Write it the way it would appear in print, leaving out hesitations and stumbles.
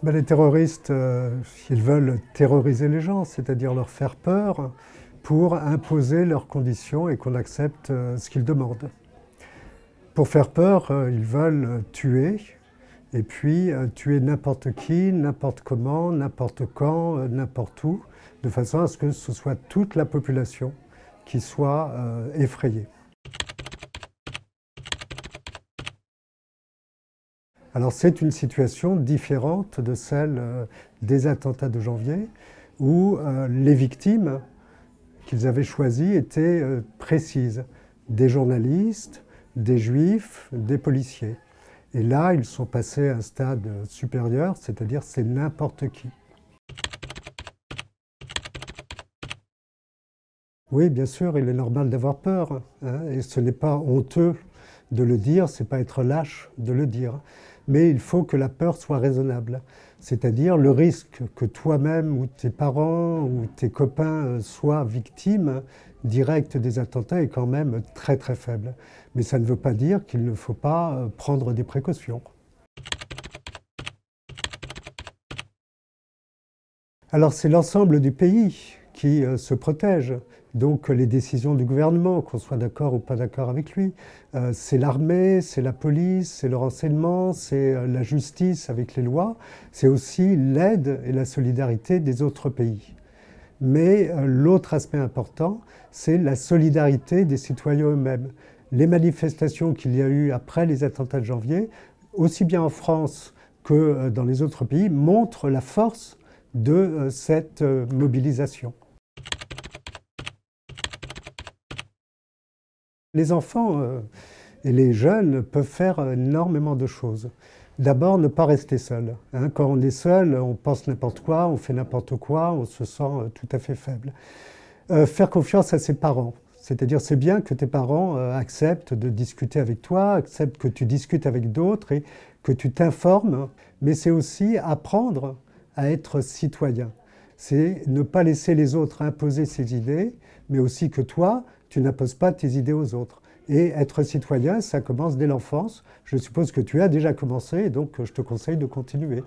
Ben, les terroristes, ils veulent terroriser les gens, c'est-à-dire leur faire peur pour imposer leurs conditions et qu'on accepte ce qu'ils demandent. Pour faire peur, ils veulent tuer, et puis tuer n'importe qui, n'importe comment, n'importe quand, n'importe où, de façon à ce que ce soit toute la population qui soit effrayée. Alors c'est une situation différente de celle des attentats de janvier, où les victimes qu'ils avaient choisies étaient précises. Des journalistes, des juifs, des policiers. Et là, ils sont passés à un stade supérieur, c'est-à-dire c'est n'importe qui. Oui, bien sûr, il est normal d'avoir peur, hein, et ce n'est pas honteux de le dire, c'est pas être lâche de le dire. Mais il faut que la peur soit raisonnable. C'est-à-dire le risque que toi-même ou tes parents ou tes copains soient victimes directes des attentats est quand même très très faible. Mais ça ne veut pas dire qu'il ne faut pas prendre des précautions. Alors c'est l'ensemble du pays qui se protège. Donc les décisions du gouvernement, qu'on soit d'accord ou pas d'accord avec lui, c'est l'armée, c'est la police, c'est le renseignement, c'est la justice avec les lois, c'est aussi l'aide et la solidarité des autres pays. Mais l'autre aspect important, c'est la solidarité des citoyens eux-mêmes. Les manifestations qu'il y a eu après les attentats de janvier, aussi bien en France que dans les autres pays, montrent la force de cette mobilisation. Les enfants et les jeunes peuvent faire énormément de choses. D'abord, ne pas rester seul. Hein. Quand on est seul, on pense n'importe quoi, on fait n'importe quoi, on se sent tout à fait faible. Faire confiance à ses parents. C'est-à-dire, c'est bien que tes parents acceptent de discuter avec toi, acceptent que tu discutes avec d'autres et que tu t'informes, mais c'est aussi apprendre à être citoyen. C'est ne pas laisser les autres imposer ses idées, mais aussi que toi, tu n'imposes pas tes idées aux autres. Et être citoyen, ça commence dès l'enfance. Je suppose que tu as déjà commencé, et donc je te conseille de continuer.